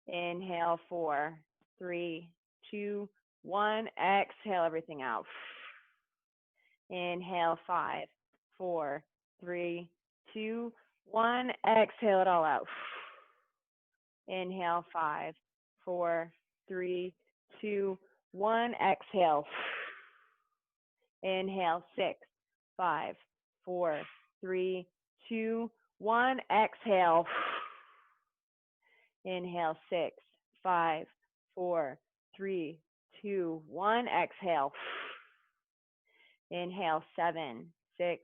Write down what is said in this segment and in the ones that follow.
Inhale, 4, 3, 2, 1. Exhale everything out. Inhale, 5, 4, 3, 2, 1. Exhale it all out. Inhale, 5, 4, 3, 2, 1. Exhale. Inhale, 6, 5, 4, 3, 2, 1. Exhale. Inhale, 6, 5, 4, 3, 2, 1. Exhale. Inhale, 7, 6,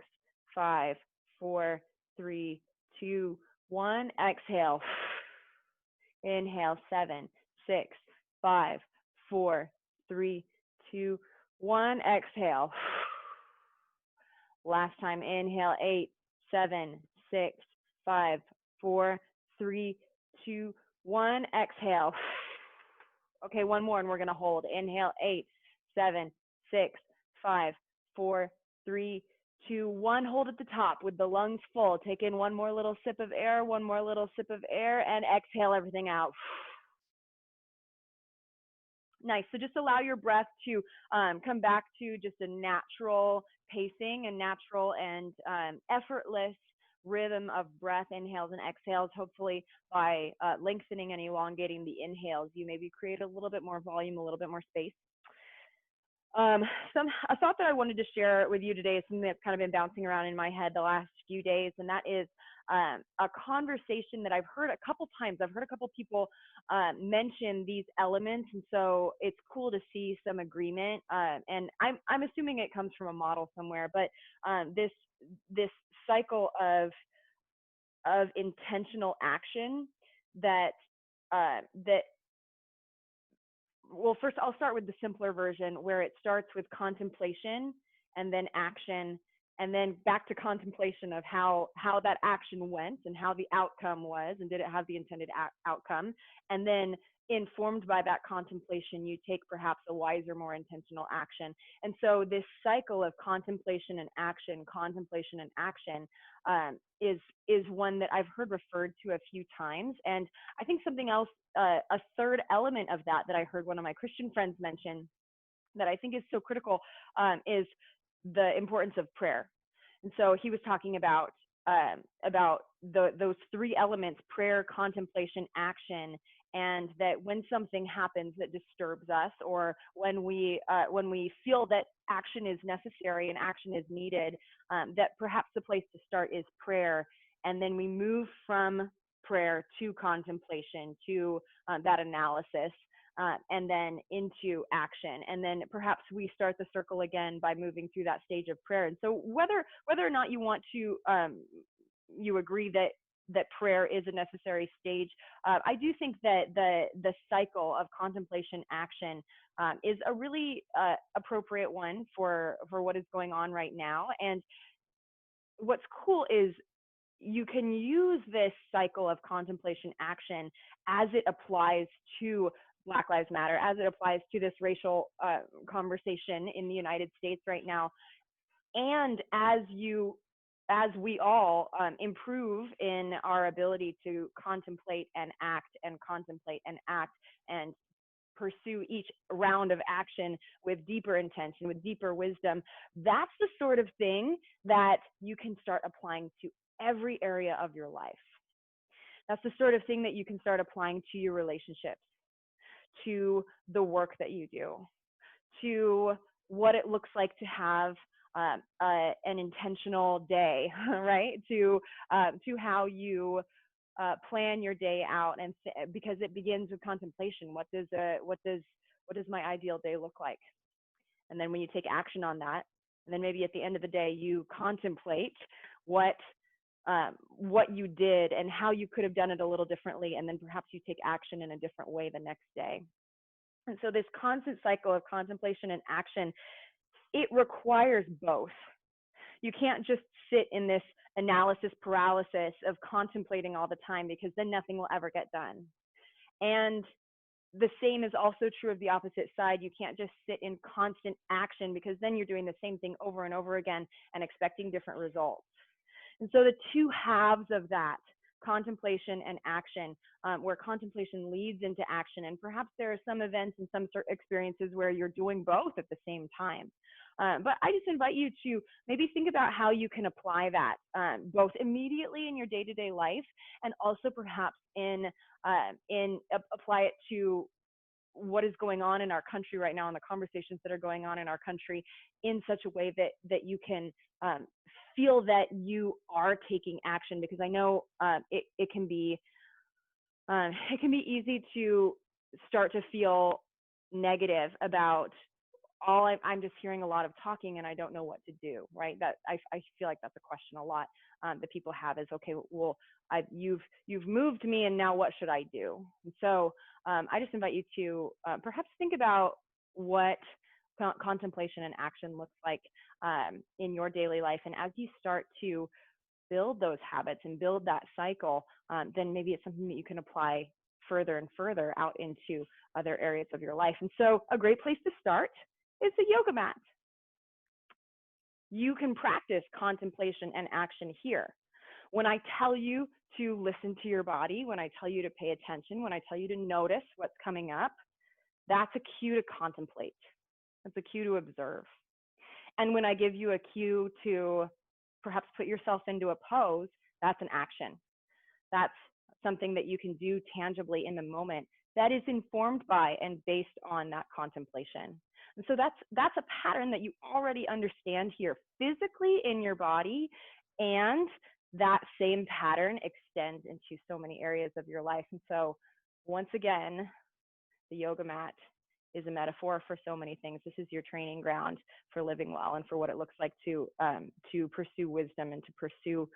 5, 4, 3, 2, 1. Exhale. Inhale, 7, 6, 5, 4, 3, 2, 1. Exhale. Last time. Inhale, 8, 7, 6, 5, 4, 3, 2, 1. Exhale. Okay, one more and we're going to hold. Inhale, 8, 7, 6, 5, 4, 3, 2, 1. Hold at the top with the lungs full. Take in one more little sip of air, one more little sip of air, and exhale everything out. Nice. So just allow your breath to come back to just a natural pacing, a natural and effortless rhythm of breath, inhales and exhales. Hopefully by lengthening and elongating the inhales, you maybe create a little bit more volume, a little bit more space. A thought that I wanted to share with you today is something that's kind of been bouncing around in my head the last few days, and that is a conversation that I've heard a couple times. I've heard a couple people mention these elements, and so it's cool to see some agreement. And I'm assuming it comes from a model somewhere, but this cycle of intentional action that well, first I'll start with the simpler version where it starts with contemplation and then action and then back to contemplation of how that action went and how the outcome was and did it have the intended outcome. And then informed by that contemplation, you take perhaps a wiser, more intentional action. And so this cycle of contemplation and action is one that I've heard referred to a few times. And I think something else, a third element of that I heard one of my Christian friends mention that I think is so critical is the importance of prayer. And so he was talking about those three elements: prayer, contemplation, action. And that when something happens that disturbs us, or when we feel that action is necessary and action is needed, that perhaps the place to start is prayer. And then we move from prayer to contemplation, to that analysis, and then into action. And then perhaps we start the circle again by moving through that stage of prayer. And so whether or not you want to, you agree that prayer is a necessary stage, I do think that the cycle of contemplation action is a really appropriate one for what is going on right now. And what's cool is you can use this cycle of contemplation action as it applies to Black Lives Matter, as it applies to this racial conversation in the United States right now. And as we all improve in our ability to contemplate and act and pursue each round of action with deeper intention, with deeper wisdom, that's the sort of thing that you can start applying to every area of your life. That's the sort of thing that you can start applying to your relationships, to the work that you do, to what it looks like to have an intentional day, right? To how you plan your day out, and because it begins with contemplation. What does my ideal day look like? And then when you take action on that, and then maybe at the end of the day you contemplate what you did and how you could have done it a little differently, and then perhaps you take action in a different way the next day. And so this constant cycle of contemplation and action, it requires both. You can't just sit in this analysis paralysis of contemplating all the time, because then nothing will ever get done. And the same is also true of the opposite side. You can't just sit in constant action, because then you're doing the same thing over and over again and expecting different results. And so the two halves of that, contemplation and action, where contemplation leads into action. And perhaps there are some events and some experiences where you're doing both at the same time. But I just invite you to maybe think about how you can apply that both immediately in your day-to-day life, and also perhaps apply it to what is going on in our country right now and the conversations that are going on in our country in such a way that you can feel that you are taking action. Because I know it can be easy to start to feel negative about I'm just hearing a lot of talking and I don't know what to do, right? That I feel like that's a question a lot that people have is, okay, well, you've moved me and now what should I do? And so I just invite you to perhaps think about what contemplation and action looks like in your daily life. And as you start to build those habits and build that cycle, then maybe it's something that you can apply further and further out into other areas of your life. And so a great place to start is the yoga mat. You can practice contemplation and action here. When I tell you to listen to your body, when I tell you to pay attention, when I tell you to notice what's coming up, that's a cue to contemplate. That's a cue to observe. And when I give you a cue to perhaps put yourself into a pose, that's an action. That's something that you can do tangibly in the moment that is informed by and based on that contemplation. And so that's a pattern that you already understand here physically in your body, and that same pattern extends into so many areas of your life. And so once again, the yoga mat is a metaphor for so many things. This is your training ground for living well and for what it looks like to pursue wisdom and to pursue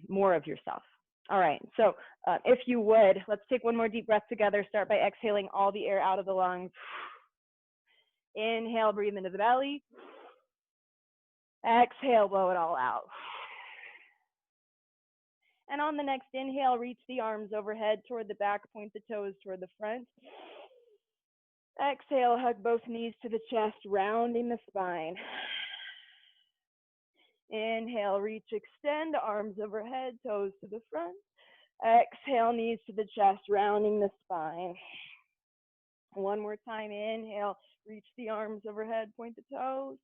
more of yourself. All right, so if you would, let's take one more deep breath together. Start by exhaling all the air out of the lungs. Inhale, breathe into the belly. Exhale, blow it all out. And on the next inhale, reach the arms overhead toward the back, point the toes toward the front. Exhale, hug both knees to the chest, rounding the spine. Inhale, reach, extend, arms overhead, toes to the front. Exhale, knees to the chest, rounding the spine. One more time, inhale, reach the arms overhead, point the toes.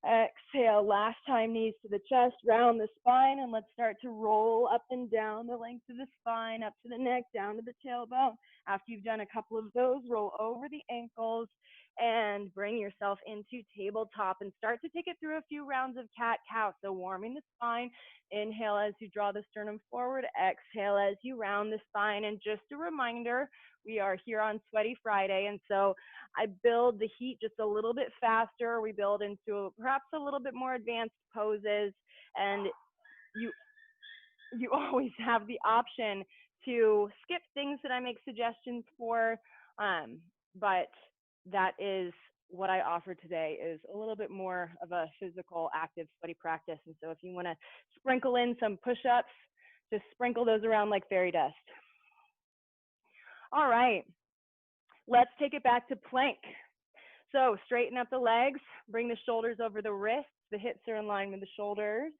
Exhale, last time, knees to the chest, round the spine, and let's start to roll up and down the length of the spine, up to the neck, down to the tailbone. After you've done a couple of those, roll over the ankles and bring yourself into tabletop and start to take it through a few rounds of cat-cow. So warming the spine, inhale as you draw the sternum forward, exhale as you round the spine. And just a reminder, we are here on Sweaty Friday, and so I build the heat just a little bit faster. We build into perhaps a little bit more advanced poses, and you always have the option to skip things that I make suggestions for, but that is what I offer today, is a little bit more of a physical, active, sweaty practice. And so if you want to sprinkle in some push-ups, just sprinkle those around like fairy dust. All right, let's take it back to plank. So straighten up the legs, bring the shoulders over the wrists, the hips are in line with the shoulders.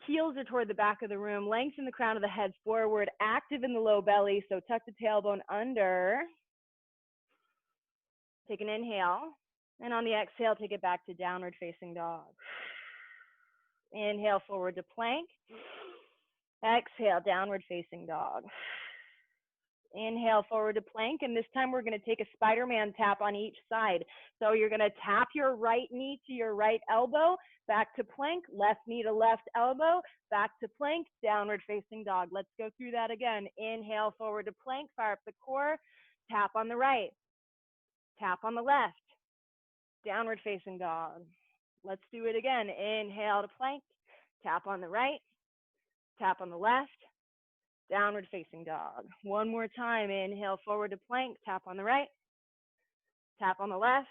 Heels are toward the back of the room, lengthen the crown of the head forward, active in the low belly, so tuck the tailbone under. Take an inhale, and on the exhale, take it back to downward facing dog. Inhale, forward to plank. Exhale, downward facing dog. Inhale, forward to plank, and this time we're going to take a Spider-Man tap on each side. So you're going to tap your right knee to your right elbow, back to plank, left knee to left elbow, back to plank, downward facing dog. Let's go through that again. Inhale, forward to plank, fire up the core, tap on the right, tap on the left, downward facing dog. Let's do it again. Inhale to plank, tap on the right, tap on the left, downward facing dog. One more time. Inhale, forward to plank, tap on the right, tap on the left,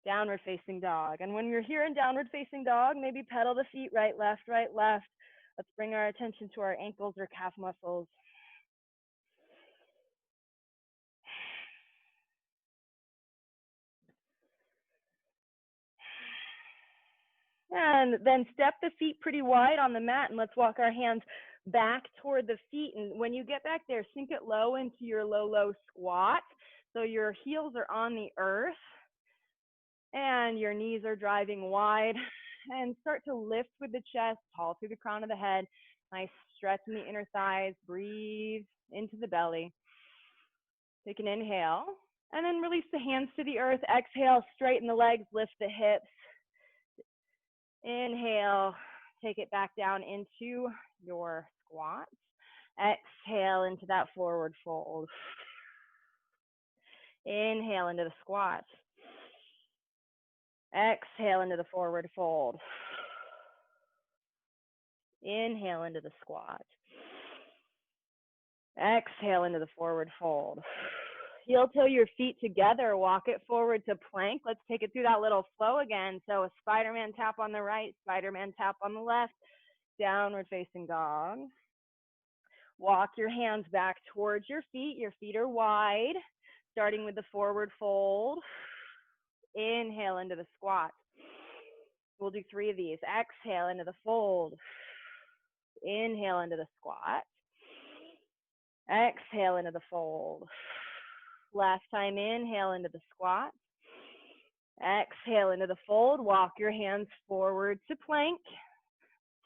downward facing dog. And when you're here in downward facing dog, maybe pedal the feet right, left, right, left. Let's bring our attention to our ankles or calf muscles. And then step the feet pretty wide on the mat, and let's walk our hands back toward the feet. And when you get back there, sink it low into your low squat. So your heels are on the earth and your knees are driving wide. And start to lift with the chest, tall through the crown of the head. Nice stretch in the inner thighs. Breathe into the belly. Take an inhale. And then release the hands to the earth. Exhale, straighten the legs, lift the hips. Inhale, take it back down into your squat. Exhale into that forward fold. Inhale into the squat. Exhale into the forward fold. Inhale into the squat. Exhale into the forward fold. Heel toe your feet together, walk it forward to plank. Let's take it through that little flow again. So a Spider-Man tap on the right, Spider-Man tap on the left, downward facing dog. Walk your hands back towards your feet. Your feet are wide, starting with the forward fold. Inhale into the squat. We'll do 3 of these. Exhale into the fold. Inhale into the squat. Exhale into the fold. Last time, inhale into the squat. Exhale into the fold. Walk your hands forward to plank.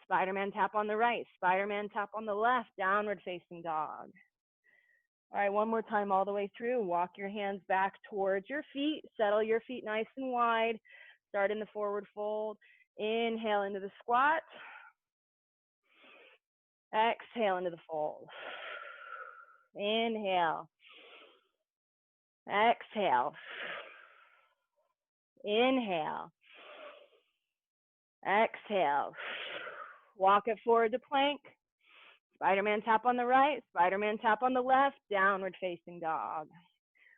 Spider-Man tap on the right. Spider-Man tap on the left. Downward facing dog. All right, one more time all the way through. Walk your hands back towards your feet. Settle your feet nice and wide. Start in the forward fold. Inhale into the squat. Exhale into the fold. Inhale. Exhale. Inhale. Exhale. Walk it forward to plank. Spider-Man tap on the right. Spider-Man tap on the left. Downward facing dog.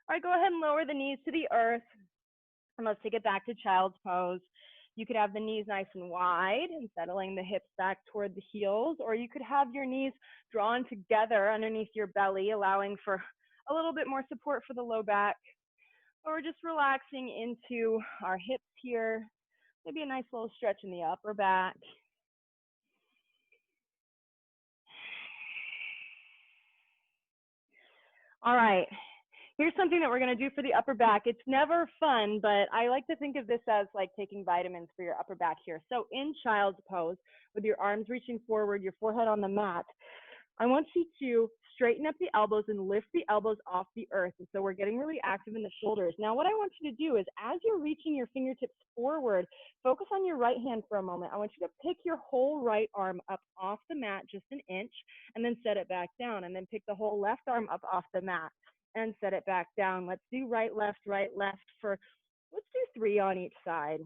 All right, go ahead and lower the knees to the earth. And let's take it back to child's pose. You could have the knees nice and wide and settling the hips back toward the heels, or you could have your knees drawn together underneath your belly, allowing for a little bit more support for the low back, or just relaxing into our hips here. Maybe a nice little stretch in the upper back. All right, here's something that we're gonna do for the upper back. It's never fun, but I like to think of this as like taking vitamins for your upper back here. So in child's pose, with your arms reaching forward, your forehead on the mat, I want you to straighten up the elbows and lift the elbows off the earth. And so we're getting really active in the shoulders. Now, what I want you to do is as you're reaching your fingertips forward, focus on your right hand for a moment. I want you to pick your whole right arm up off the mat just an inch and then set it back down. And then pick the whole left arm up off the mat and set it back down. Let's do right, left for, let's do 3 on each side.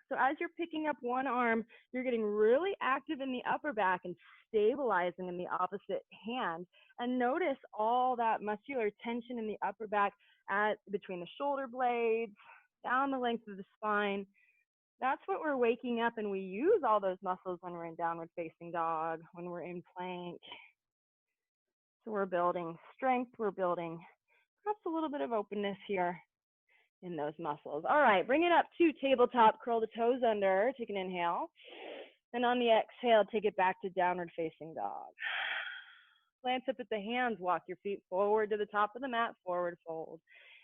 So as you're picking up one arm, you're getting really active in the upper back and stabilizing in the opposite hand. And notice all that muscular tension in the upper back between the shoulder blades, down the length of the spine. That's what we're waking up, and we use all those muscles when we're in downward facing dog, when we're in plank. So we're building strength, we're building perhaps a little bit of openness here in those muscles. All right, bring it up to tabletop, curl the toes under, take an inhale. And on the exhale, take it back to downward facing dog. Glance up at the hands, walk your feet forward to the top of the mat, forward fold.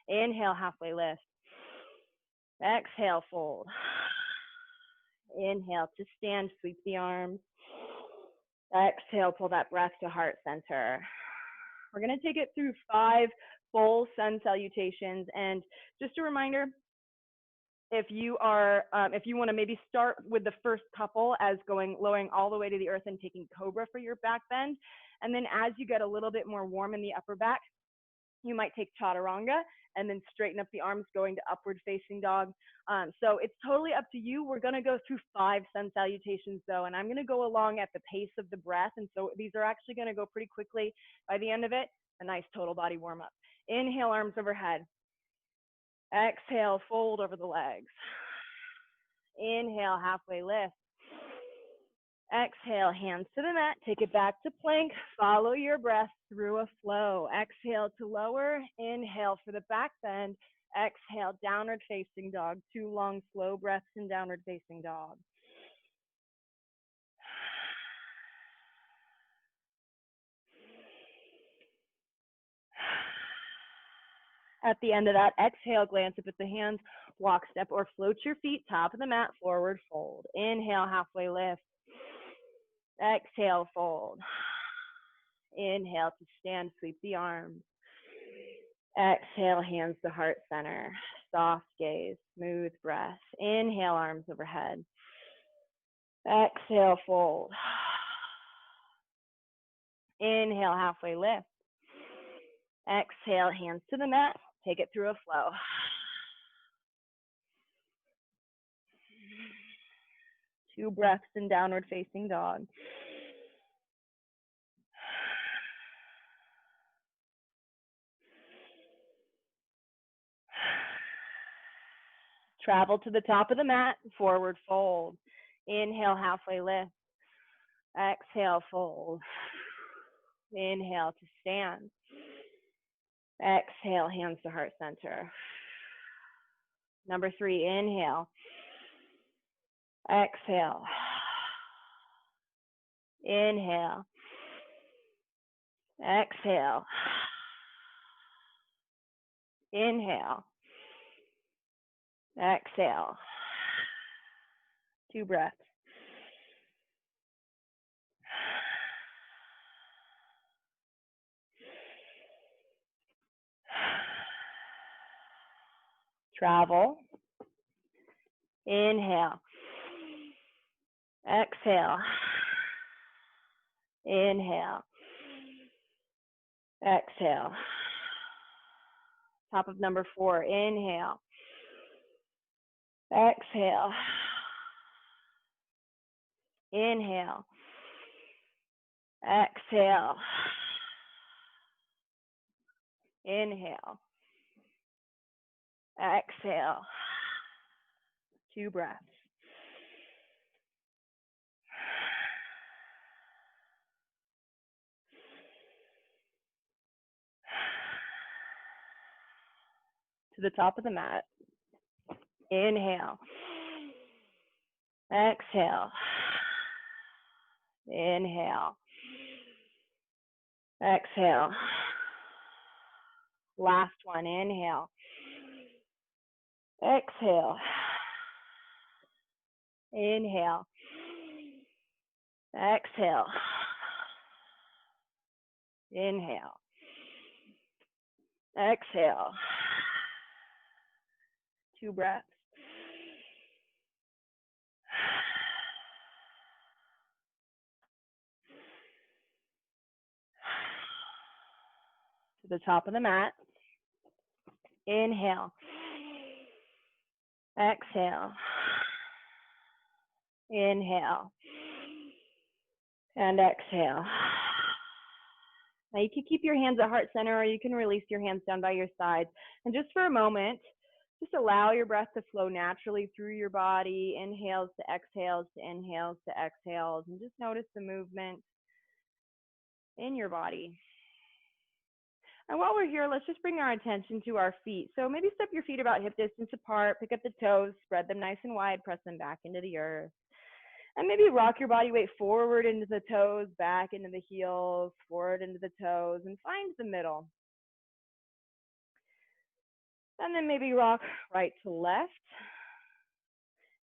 Inhale, halfway lift. Exhale, fold. Inhale to stand, sweep the arms. Exhale, pull that breath to heart center. We're gonna take it through 5 full sun salutations. And just a reminder, if you want to maybe start with the first couple as lowering all the way to the earth and taking cobra for your back bend. And then as you get a little bit more warm in the upper back, you might take chaturanga and then straighten up the arms going to upward facing dog. So it's totally up to you. We're going to go through 5 sun salutations though, and I'm going to go along at the pace of the breath. And so these are actually going to go pretty quickly. By the end of it, a nice total body warm up. Inhale, arms overhead. Exhale, fold over the legs. Inhale, halfway lift. Exhale, hands to the mat. Take it back to plank. Follow your breath through a flow. Exhale to lower. Inhale for the back bend. Exhale, downward facing dog. 2 long, slow breaths in downward facing dog. At the end of that, exhale, glance up at the hands, walk, step, or float your feet, top of the mat, forward fold. Inhale, halfway lift. Exhale, fold. Inhale to stand, sweep the arms. Exhale, hands to heart center. Soft gaze, smooth breath. Inhale, arms overhead. Exhale, fold. Inhale, halfway lift. Exhale, hands to the mat. Take it through a flow. Two breaths in downward facing dog. Travel to the top of the mat, forward fold. Inhale, halfway lift. Exhale, fold. Inhale to stand. Exhale, hands to heart center. Number 3, inhale. Exhale. Inhale. Exhale. Inhale. Exhale. 2 breaths. Travel. Inhale. Exhale. Inhale. Exhale. Top of number 4, inhale. Exhale. Inhale. Exhale. Inhale. Exhale. 2 breaths. To the top of the mat. Inhale. Exhale. Inhale. Exhale. Last one, inhale. Exhale. Inhale. Exhale. Inhale. Exhale. 2 breaths. To the top of the mat. Inhale. Exhale. Inhale. And exhale. Now you can keep your hands at heart center, or you can release your hands down by your sides. And just for a moment, just allow your breath to flow naturally through your body. Inhales to exhales to inhales to exhales. And just notice the movement in your body. And while we're here, let's just bring our attention to our feet. So maybe step your feet about hip distance apart, pick up the toes, spread them nice and wide, press them back into the earth. And maybe rock your body weight forward into the toes, back into the heels, forward into the toes, and find the middle. And then maybe rock right to left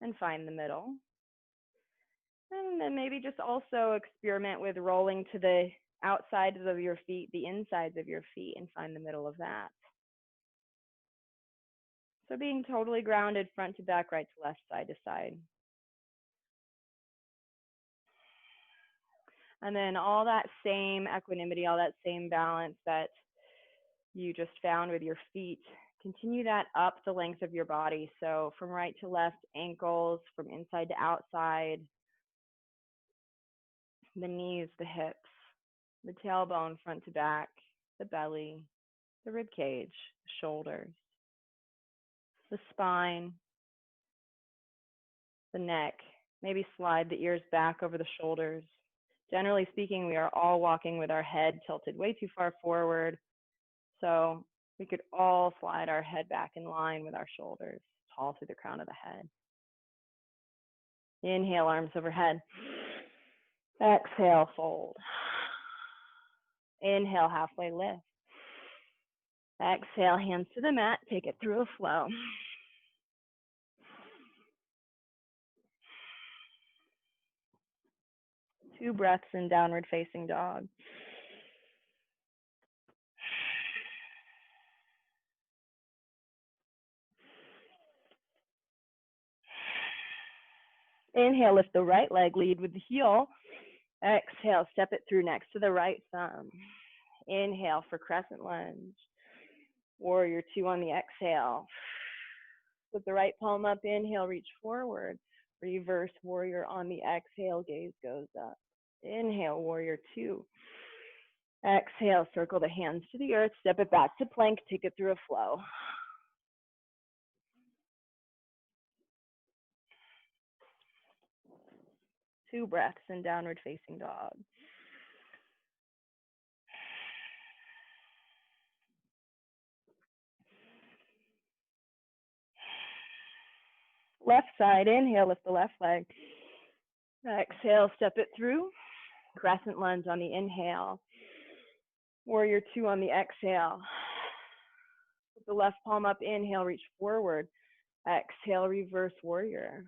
and find the middle. And then maybe just also experiment with rolling to the outsides of your feet, the insides of your feet, and find the middle of that. So being totally grounded front to back, right to left, side to side. And then all that same equanimity, all that same balance that you just found with your feet, continue that up the length of your body. So from right to left, ankles, from inside to outside, the knees, the hips, the tailbone, front to back, the belly, the rib cage, shoulders, the spine, the neck. Maybe slide the ears back over the shoulders. Generally speaking, we are all walking with our head tilted way too far forward. So we could all slide our head back in line with our shoulders, tall through the crown of the head. Inhale, arms overhead. Exhale, fold. Inhale, halfway lift. Exhale, hands to the mat, take it through a flow. 2 breaths in downward facing dog. Inhale, lift the right leg, lead with the heel. Exhale, step it through next to the right thumb. Inhale for crescent lunge. Warrior 2 on the exhale. Put the right palm up, inhale, reach forward. Reverse warrior on the exhale, gaze goes up. Inhale, warrior 2. Exhale, circle the hands to the earth, step it back to plank, take it through a flow. Two breaths in downward facing dog. Left side, inhale, lift the left leg. Exhale, step it through. Crescent lunge on the inhale. Warrior 2 on the exhale. Put the left palm up, inhale, reach forward. Exhale, reverse warrior.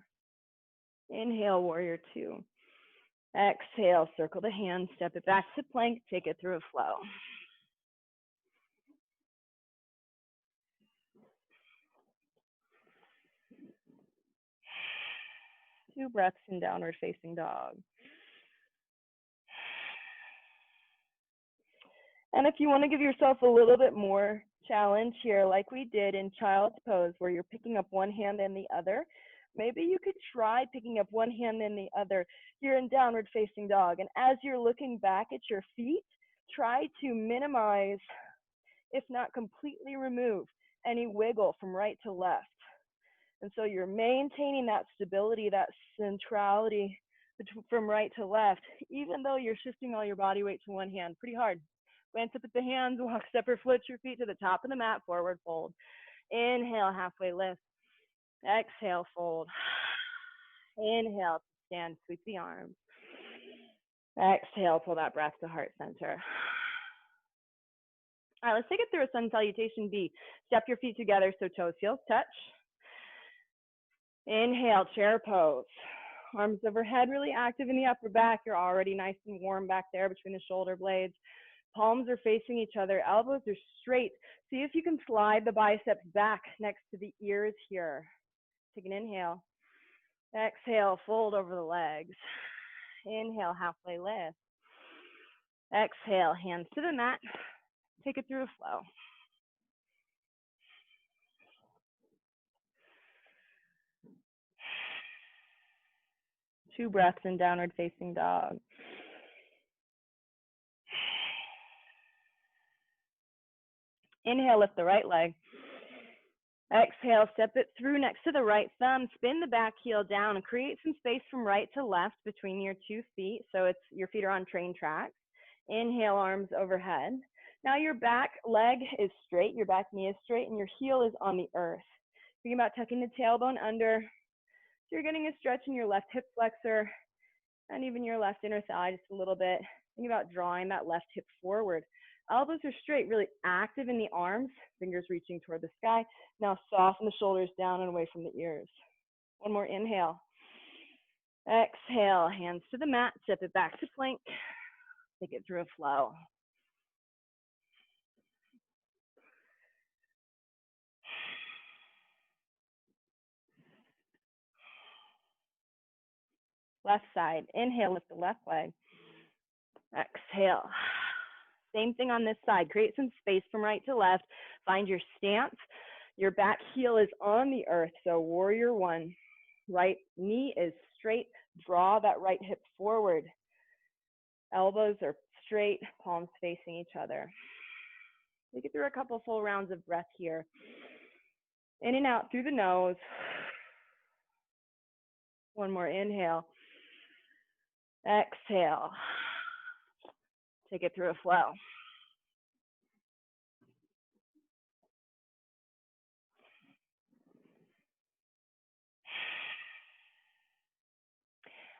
Inhale, warrior 2. Exhale, circle the hands, step it back to plank, take it through a flow. Two breaths in downward facing dog. And if you want to give yourself a little bit more challenge here, like we did in child's pose, where you're picking up one hand and the other, maybe you could try picking up one hand and the other here in downward facing dog. And as you're looking back at your feet, try to minimize, if not completely remove, any wiggle from right to left. And so you're maintaining that stability, that centrality from right to left, even though you're shifting all your body weight to one hand. Pretty hard. Glance up at the hands, walk, step or flip your feet to the top of the mat, forward fold. Inhale, halfway lift. Exhale, fold. Inhale, stand, sweep the arms. Exhale, pull that breath to heart center. All right, let's take it through a sun salutation B. Step your feet together so toes, heels touch. Inhale, chair pose. Arms overhead, really active in the upper back. You're already nice and warm back there between the shoulder blades. Palms are facing each other. Elbows are straight. See if you can slide the biceps back next to the ears here. Take an inhale. Exhale, fold over the legs. Inhale, halfway lift. Exhale, hands to the mat. Take it through a flow. Two breaths in downward facing dog. Inhale, lift the right leg. Exhale, step it through next to the right thumb. Spin the back heel down and create some space from right to left between your 2 feet. So your feet are on train tracks. Inhale, arms overhead. Now your back leg is straight, your back knee is straight, and your heel is on the earth. Thinking about tucking the tailbone under. So you're getting a stretch in your left hip flexor and even your left inner thigh just a little bit. Think about drawing that left hip forward. Elbows are straight, really active in the arms, fingers reaching toward the sky. Now soften the shoulders down and away from the ears. One more inhale. Exhale, hands to the mat, step it back to plank. Take it through a flow. Left side, inhale, lift the left leg. Exhale. Same thing on this side. Create some space from right to left. Find your stance. Your back heel is on the earth, so warrior 1. Right knee is straight. Draw that right hip forward. Elbows are straight, palms facing each other. Take it through a couple full rounds of breath here. In and out through the nose. One more inhale. Exhale. Take it through a flow.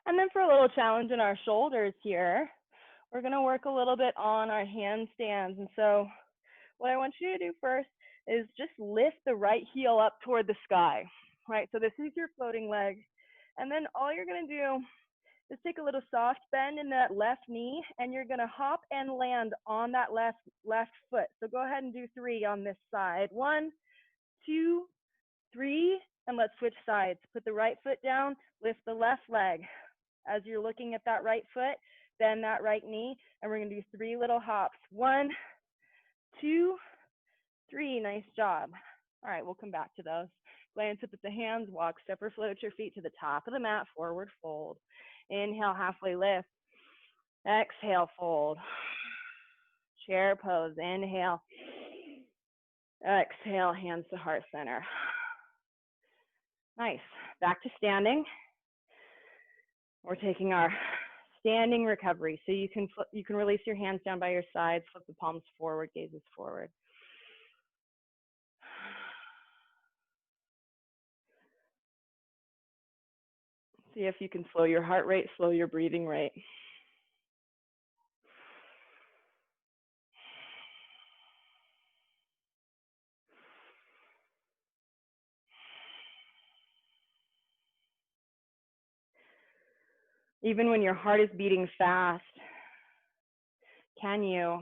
And then for a little challenge in our shoulders here, we're going to work a little bit on our handstands. And so what I want you to do first is just lift the right heel up toward the sky, right? So this is your floating leg. And then all you're gonna do is take a little soft bend in that left knee, and you're gonna hop and land on that left foot. So go ahead and do 3 on this side. 1, 2, 3, and let's switch sides. Put the right foot down, lift the left leg. As you're looking at that right foot, bend that right knee, and we're gonna do 3 little hops. 1, 2, 3, nice job. All right, we'll come back to those. Glance up at the hands, walk, step or float your feet to the top of the mat, forward fold. Inhale, halfway lift. Exhale, fold. Chair pose, inhale. Exhale, hands to heart center. Nice, back to standing. We're taking our standing recovery. So you can release your hands down by your sides, flip the palms forward, gazes forward. See if you can slow your heart rate, slow your breathing rate. Even when your heart is beating fast, can you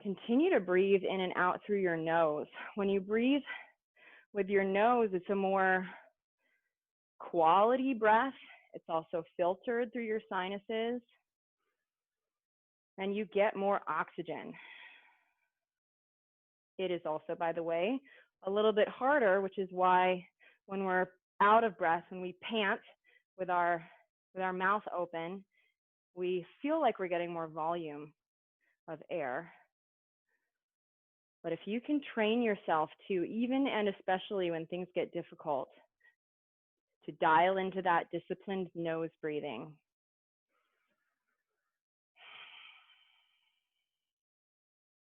continue to breathe in and out through your nose? When you breathe with your nose, it's a more quality breath. It's also filtered through your sinuses, and you get more oxygen. It is also, by the way, a little bit harder, which is why when we're out of breath, when we pant with our mouth open, we feel like we're getting more volume of air. But if you can train yourself to, even and especially when things get difficult, to dial into that disciplined nose breathing,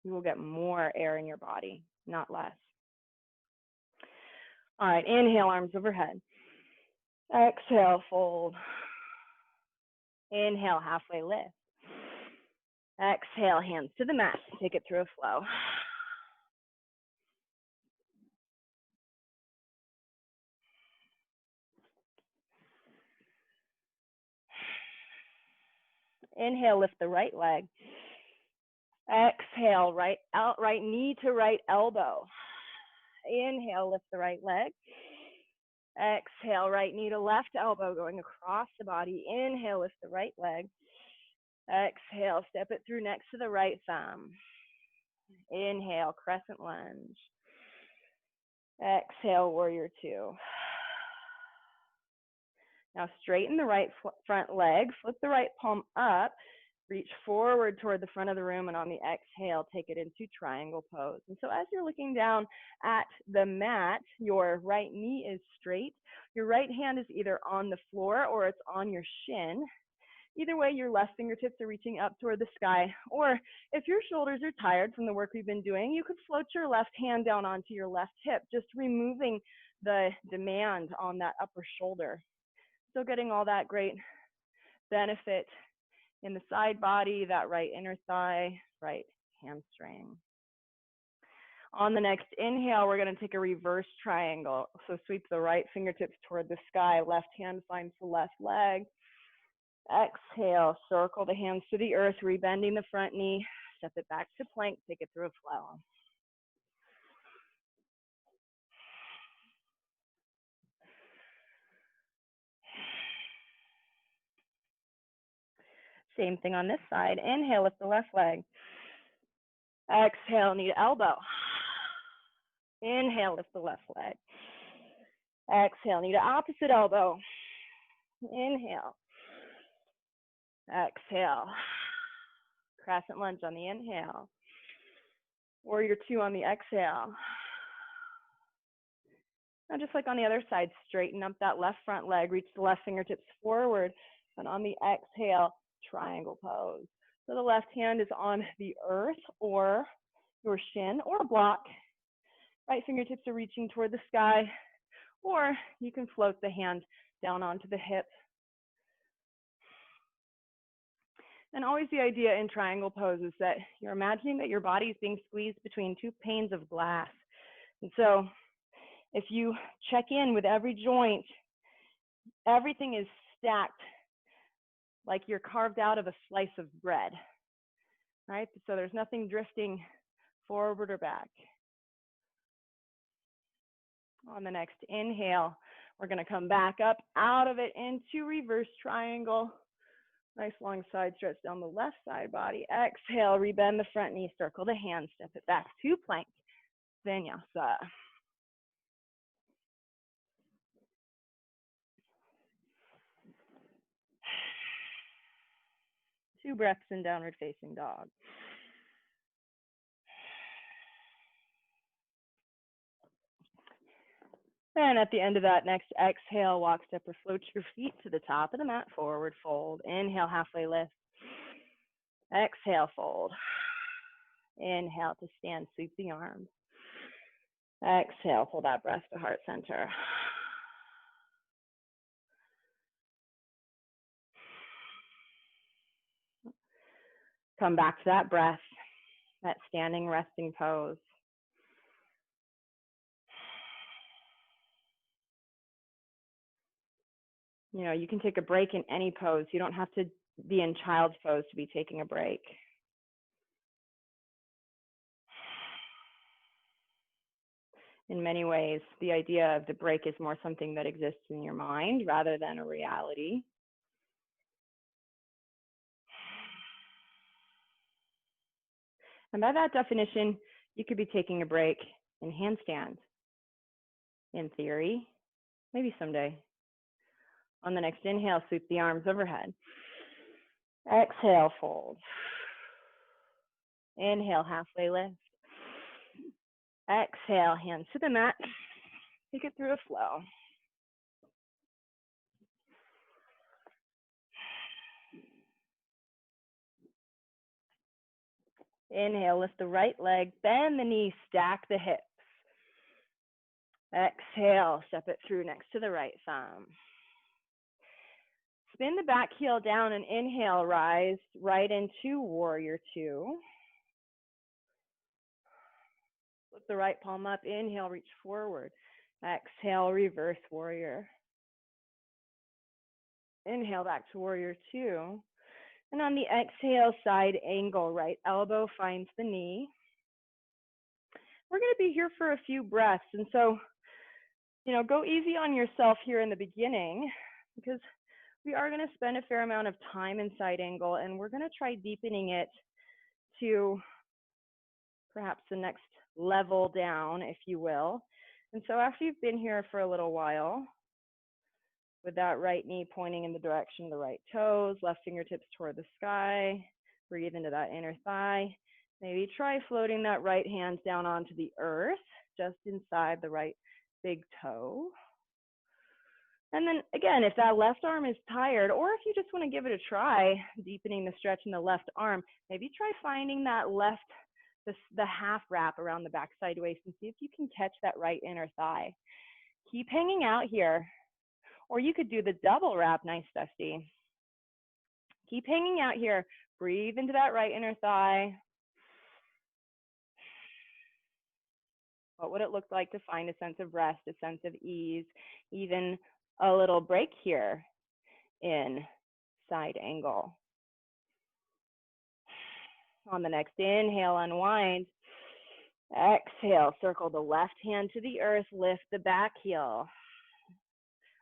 you will get more air in your body, not less. All right, inhale, arms overhead. Exhale, fold. Inhale, halfway lift. Exhale, hands to the mat. Take it through a flow. Inhale, lift the right leg. Exhale, right knee to right elbow. Inhale, lift the right leg. Exhale, right knee to left elbow going across the body. Inhale, lift the right leg. Exhale, step it through next to the right thumb. Inhale, crescent lunge. Exhale, warrior 2. Now straighten the right front leg, flip the right palm up, reach forward toward the front of the room, and on the exhale, take it into triangle pose. And so as you're looking down at the mat, your right knee is straight. Your right hand is either on the floor or it's on your shin. Either way, your left fingertips are reaching up toward the sky. Or if your shoulders are tired from the work we've been doing, you could float your left hand down onto your left hip, just removing the demand on that upper shoulder. So getting all that great benefit in the side body, that right inner thigh, right hamstring. On the next inhale, we're going to take a reverse triangle. So sweep the right fingertips toward the sky, left hand finds the left leg. Exhale, circle the hands to the earth, rebending the front knee, step it back to plank, take it through a flow. Same thing on this side. Inhale, lift the left leg. Exhale, knee to elbow. Inhale, lift the left leg. Exhale, knee to opposite elbow. Inhale. Exhale. Crescent lunge on the inhale. Warrior 2 on the exhale. Now just like on the other side, straighten up that left front leg, reach the left fingertips forward, and on the exhale, triangle pose. So the left hand is on the earth or your shin or a block. Right fingertips are reaching toward the sky, or you can float the hand down onto the hip. And always the idea in triangle pose is that you're imagining that your body is being squeezed between two panes of glass. And so if you check in with every joint, everything is stacked like you're carved out of a slice of bread, right? So there's nothing drifting forward or back. On the next inhale, we're going to come back up out of it into reverse triangle. Nice long side stretch down the left side body. Exhale, rebend the front knee, circle the hands, step it back to plank, vinyasa. 2 breaths in downward facing dog. And at the end of that next exhale, walk, step, or float your feet to the top of the mat, forward fold. Inhale, halfway lift. Exhale, fold. Inhale to stand, sweep the arms. Exhale, pull that breath to heart center. Come back to that breath, that standing resting pose. You know, you can take a break in any pose. You don't have to be in child's pose to be taking a break. In many ways, the idea of the break is more something that exists in your mind rather than a reality. And by that definition, you could be taking a break in handstand, in theory, maybe someday. On the next inhale, sweep the arms overhead. Exhale, fold. Inhale, halfway lift. Exhale, hands to the mat. Take it through a flow. Inhale, lift the right leg, bend the knee, stack the hips. Exhale, step it through next to the right thumb. Spin the back heel down and inhale, rise right into warrior 2. Lift the right palm up, inhale, reach forward. Exhale, reverse warrior. Inhale, back to warrior 2. And on the exhale, side angle, right elbow finds the knee. We're going to be here for a few breaths. And so, you know, go easy on yourself here in the beginning, because we are going to spend a fair amount of time in side angle, and we're going to try deepening it to perhaps the next level down, if you will. And so after you've been here for a little while, with that right knee pointing in the direction of the right toes, left fingertips toward the sky, breathe into that inner thigh. Maybe try floating that right hand down onto the earth, just inside the right big toe. And then again, if that left arm is tired, or if you just want to give it a try, deepening the stretch in the left arm, maybe try finding that left, the half wrap around the backside waist and see if you can catch that right inner thigh. Keep hanging out here. Or you could do the double wrap, nice, Dusty. Keep hanging out here. Breathe into that right inner thigh. What would it look like to find a sense of rest, a sense of ease, even a little break here in side angle? On the next inhale, unwind. Exhale, circle the left hand to the earth, lift the back heel.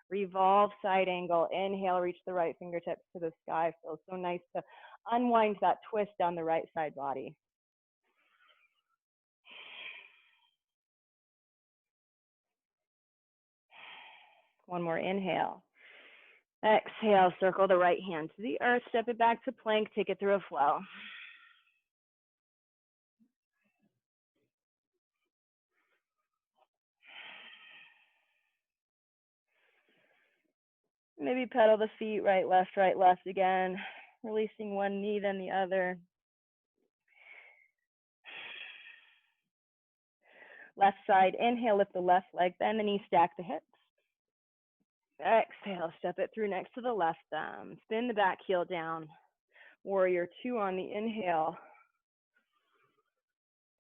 Revolve side angle. Inhale, reach the right fingertips to the sky. Feels so nice to unwind that twist down the right side body. One more inhale. Exhale, circle the right hand to the earth, step it back to plank, take it through a flow. Maybe pedal the feet, right, left again, releasing one knee, then the other. Left side, inhale, lift the left leg, bend the knee, stack the hips. Exhale, step it through next to the left thumb. Spin the back heel down. Warrior two on the inhale.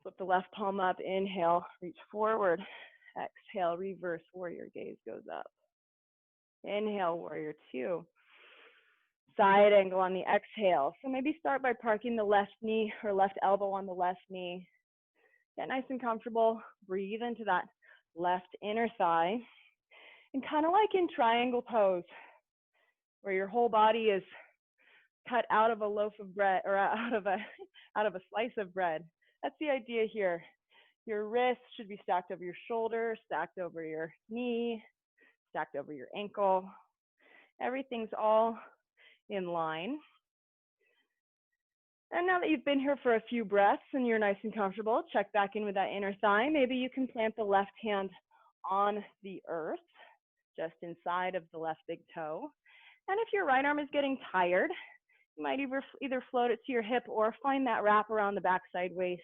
Flip the left palm up, inhale, reach forward. Exhale, reverse warrior, gaze goes up. Inhale, warrior two. Side angle on the exhale. So maybe start by parking the left knee or left elbow on the left knee. Get nice and comfortable. Breathe into that left inner thigh. And kind of like in triangle pose, where your whole body is cut out of a loaf of bread or out of a slice of bread. That's the idea here. Your wrists should be stacked over your shoulder, stacked over your knee, stacked over your ankle. Everything's all in line. And now that you've been here for a few breaths and you're nice and comfortable, check back in with that inner thigh. Maybe you can plant the left hand on the earth, just inside of the left big toe. And if your right arm is getting tired, you might either float it to your hip or find that wrap around the backside waist.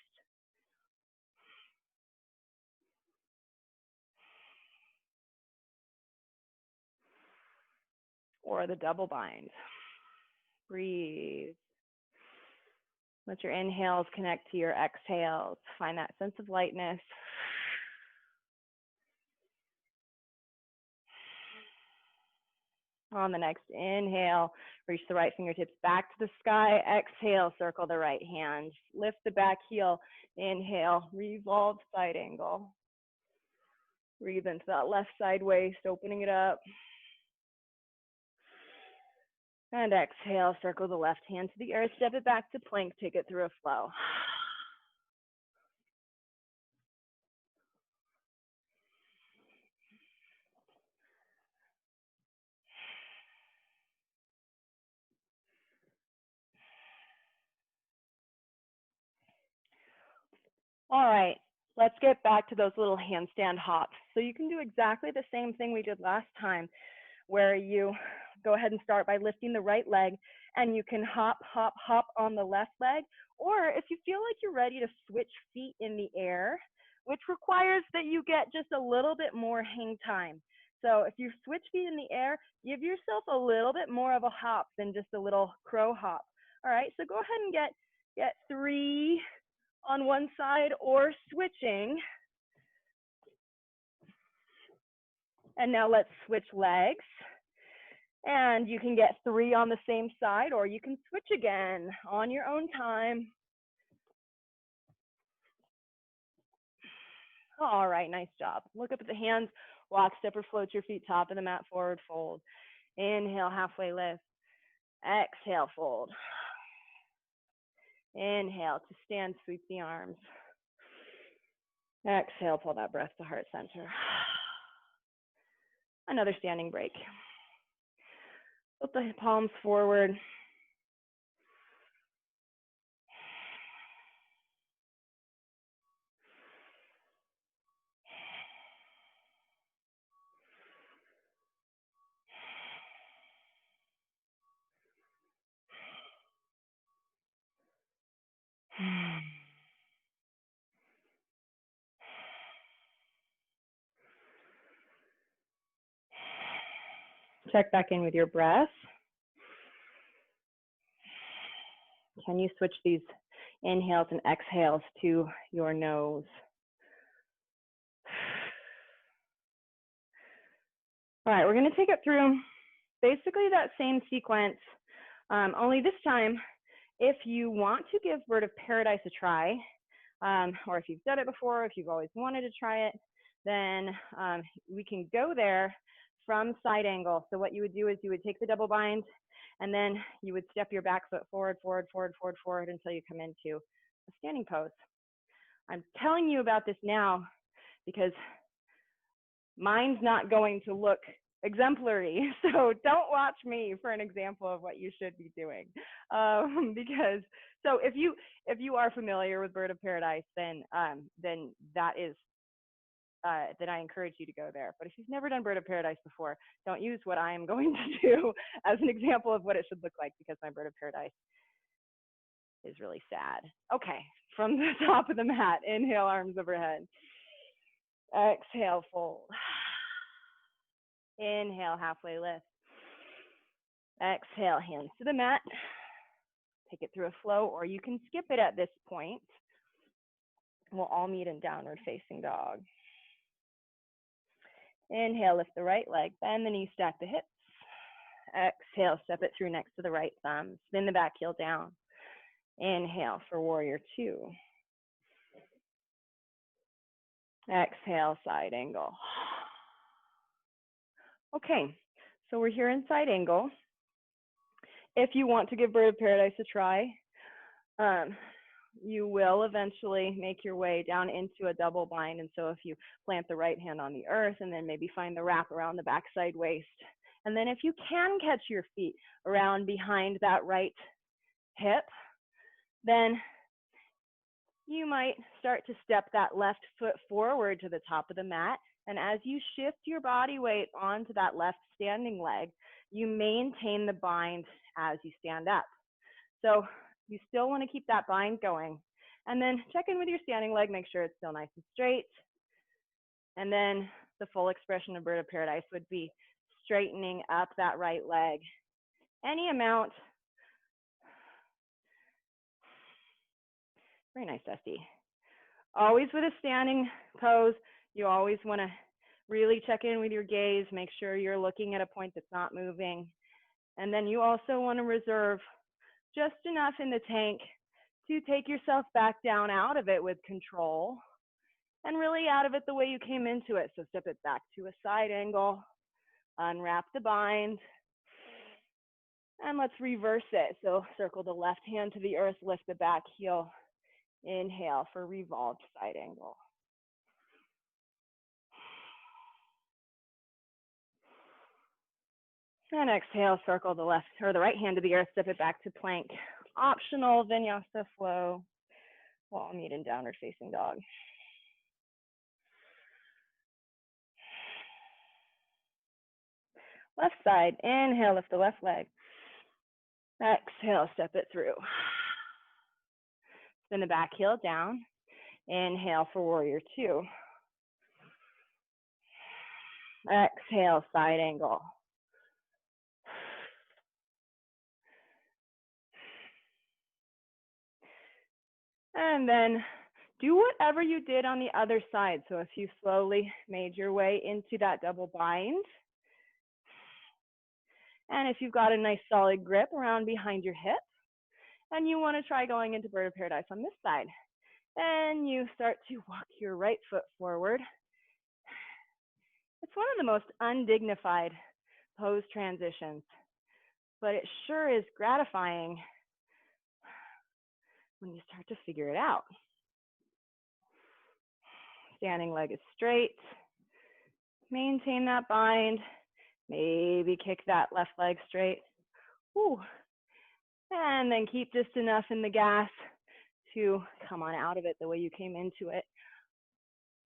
Or the double bind. Breathe. Let your inhales connect to your exhales. Find that sense of lightness. On the next inhale, reach the right fingertips back to the sky. Exhale, circle the right hand. Lift the back heel. Inhale, revolve side angle. Breathe into that left side waist, opening it up. And exhale, circle the left hand to the earth, step it back to plank, take it through a flow. All right, let's get back to those little handstand hops. So you can do exactly the same thing we did last time, where you go ahead and start by lifting the right leg, and you can hop, hop, hop on the left leg. Or if you feel like you're ready to switch feet in the air, which requires that you get just a little bit more hang time. So if you switch feet in the air, give yourself a little bit more of a hop than just a little crow hop. All right, so go ahead and get 3 on one side or switching. And now let's switch legs. And you can get 3 on the same side, or you can switch again on your own time. All right, nice job. Look up at the hands, walk, step, or float your feet top of the mat, forward fold. Inhale, halfway lift. Exhale, fold. Inhale to stand, sweep the arms. Exhale, pull that breath to heart center. Another standing break. Put the palms forward. Check back in with your breath. Can you switch these inhales and exhales to your nose? All right, we're going to take it through basically that same sequence, only this time, if you want to give Bird of Paradise a try, or if you've done it before, if you've always wanted to try it, then we can go there from side angle. So what you would do is you would take the double bind, and then you would step your back foot forward, forward, forward, forward, forward until you come into a standing pose. I'm telling you about this now because mine's not going to look exemplary. So don't watch me for an example of what you should be doing. Because so if you are familiar with Bird of Paradise, then that is then I encourage you to go there. But if you've never done Bird of Paradise before, don't use what I am going to do as an example of what it should look like, because my Bird of Paradise is really sad. Okay, from the top of the mat, inhale, arms overhead. Exhale, fold. Inhale, halfway lift. Exhale, hands to the mat. Take it through a flow, or you can skip it at this point. We'll all meet in downward facing dog. Inhale, lift the right leg, bend the knee, stack the hips. Exhale, step it through next to the right thumb. Spin the back heel down. Inhale for warrior two. Exhale, side angle. Okay, so we're here in side angle. If you want to give bird of paradise a try, you will eventually make your way down into a double bind. And so if you plant the right hand on the earth and then maybe find the wrap around the backside waist. And then if you can catch your feet around behind that right hip, then you might start to step that left foot forward to the top of the mat. And as you shift your body weight onto that left standing leg, you maintain the bind as you stand up. So you still want to keep that bind going. And then check in with your standing leg, make sure it's still nice and straight. And then the full expression of bird of paradise would be straightening up that right leg. Any amount. Very nice, Dusty. Always with a standing pose, you always want to really check in with your gaze, make sure you're looking at a point that's not moving. And then you also want to reserve just enough in the tank to take yourself back down out of it with control and really out of it the way you came into it. So step it back to a side angle, unwrap the bind, and let's reverse it. So circle the left hand to the earth, lift the back heel. Inhale for revolved side angle. And exhale, circle the left or the right hand to the earth, step it back to plank. Optional vinyasa flow. We'll all meet in downward facing dog. Left side, inhale, lift the left leg. Exhale, step it through. Spin the back heel down. Inhale for warrior two. Exhale, side angle. And then do whatever you did on the other side. So if you slowly made your way into that double bind, and if you've got a nice solid grip around behind your hip, and you want to try going into bird of paradise on this side, then you start to walk your right foot forward. It's one of the most undignified pose transitions, but it sure is gratifying when you start to figure it out. Standing leg is straight. Maintain that bind. Maybe kick that left leg straight. Ooh. And then keep just enough in the gas to come on out of it the way you came into it.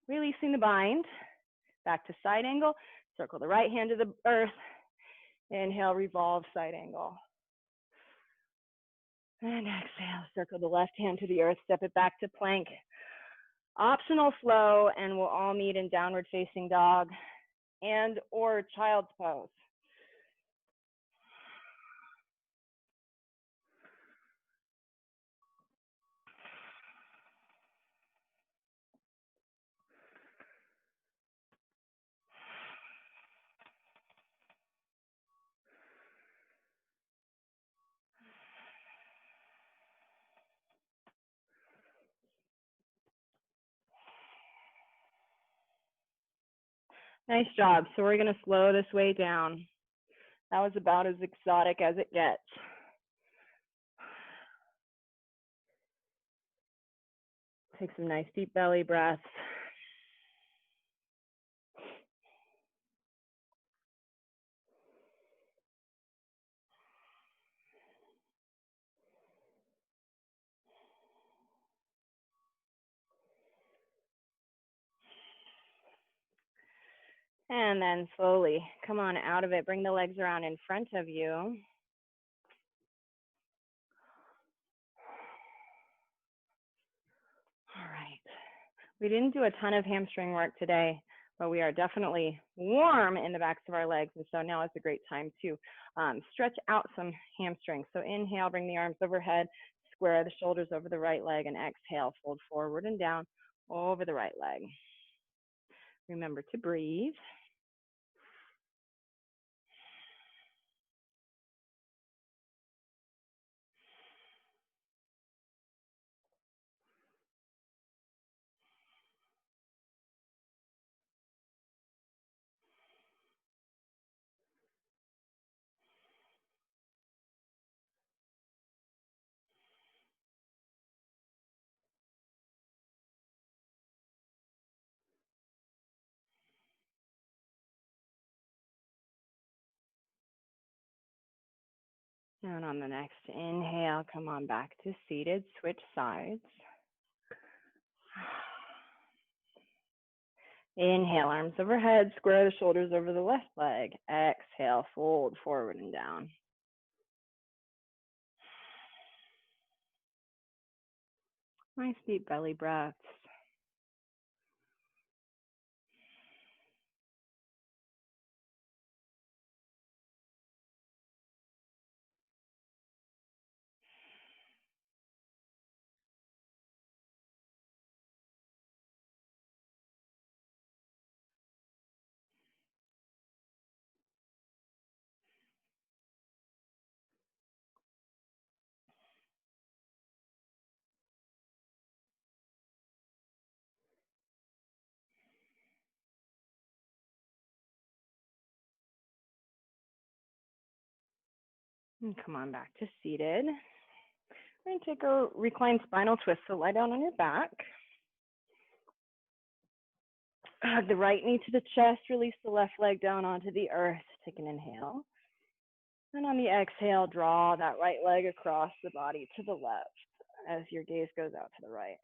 Releasing the bind. Back to side angle. Circle the right hand to the earth. Inhale, revolve, side angle. And exhale, circle the left hand to the earth, step it back to plank. Optional flow, and we'll all meet in downward facing dog and or child's pose. Nice job. So we're going to slow this way down. That was about as exotic as it gets. Take some nice deep belly breaths. And then slowly come on out of it. Bring the legs around in front of you. All right. We didn't do a ton of hamstring work today, but we are definitely warm in the backs of our legs. And so now is a great time to stretch out some hamstrings. So inhale, bring the arms overhead, square the shoulders over the right leg, and exhale, fold forward and down over the right leg. Remember to breathe. And on the next inhale, come on back to seated, switch sides. Inhale, arms overhead, square the shoulders over the left leg. Exhale, fold forward and down. Nice deep belly breaths. And come on back to seated. We're going to take a reclined spinal twist. So lie down on your back. Hug the right knee to the chest. Release the left leg down onto the earth. Take an inhale. And on the exhale, draw that right leg across the body to the left as your gaze goes out to the right.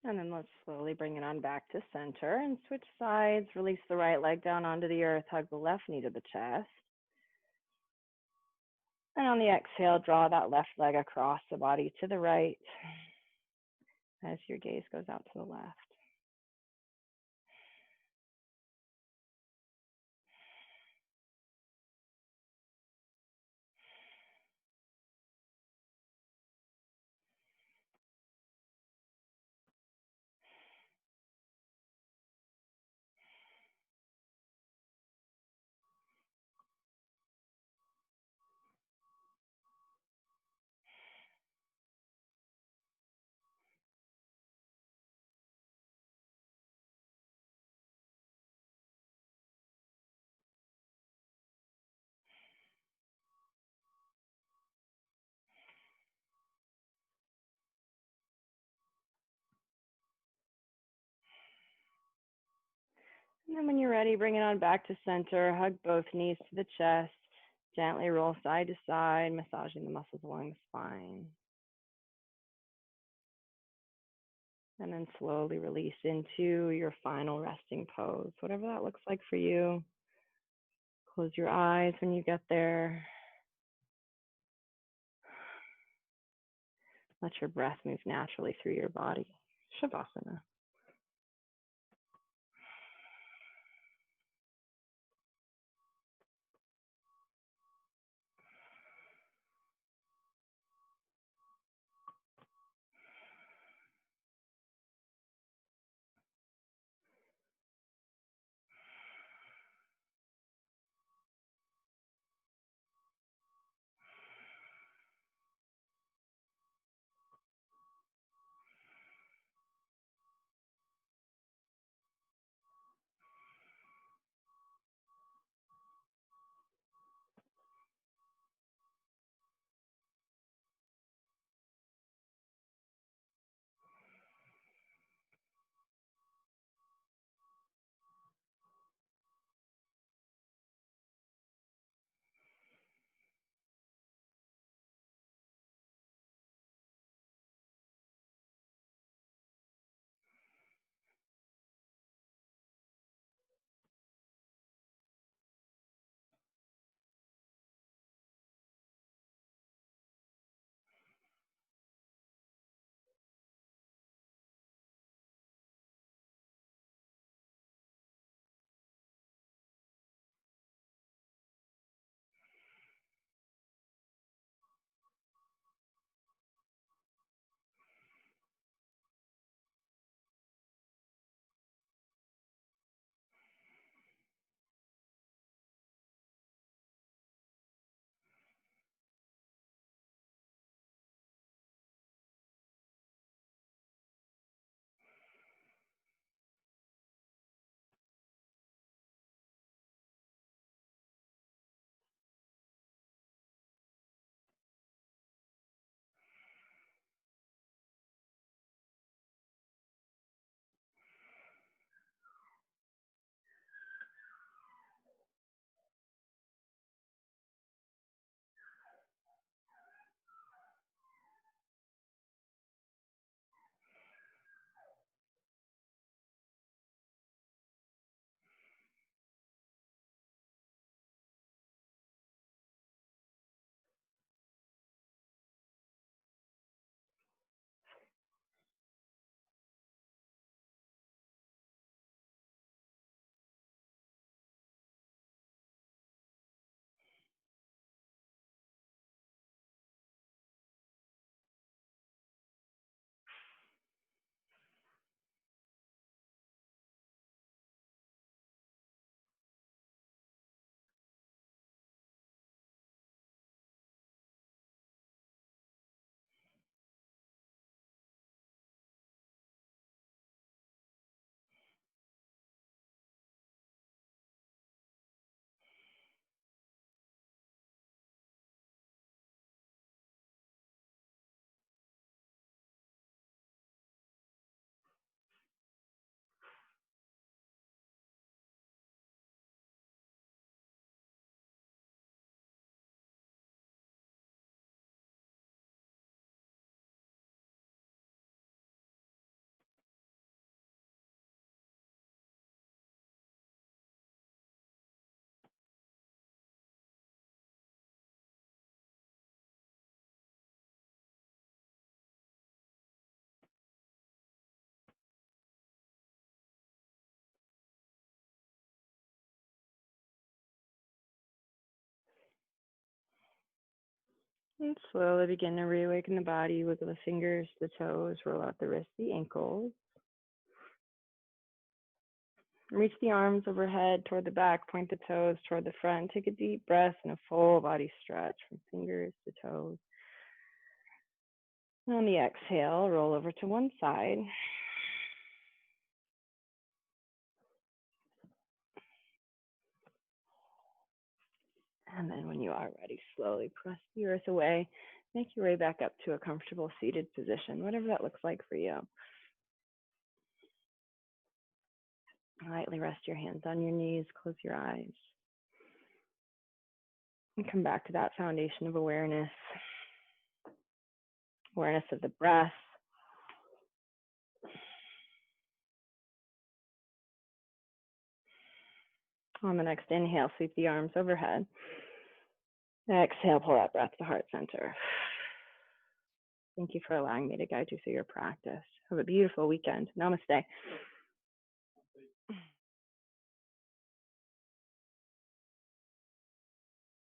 And then let's slowly bring it on back to center and switch sides. Release the right leg down onto the earth. Hug the left knee to the chest. And on the exhale, draw that left leg across the body to the right as your gaze goes out to the left. And then when you're ready, bring it on back to center. Hug both knees to the chest. Gently roll side to side, massaging the muscles along the spine. And then slowly release into your final resting pose, whatever that looks like for you. Close your eyes when you get there. Let your breath move naturally through your body. Shavasana. And slowly begin to reawaken the body. Wiggle the fingers, the toes, roll out the wrists, the ankles. Reach the arms overhead toward the back, point the toes toward the front. Take a deep breath and a full body stretch from fingers to toes. And on the exhale, roll over to one side. And then when you are ready, slowly press the earth away. Make your way back up to a comfortable seated position, whatever that looks like for you. Lightly rest your hands on your knees, close your eyes. And come back to that foundation of awareness. Awareness of the breath. On the next inhale, sweep the arms overhead. Exhale, pull that breath to heart center. Thank you for allowing me to guide you through your practice. Have a beautiful weekend. Namaste.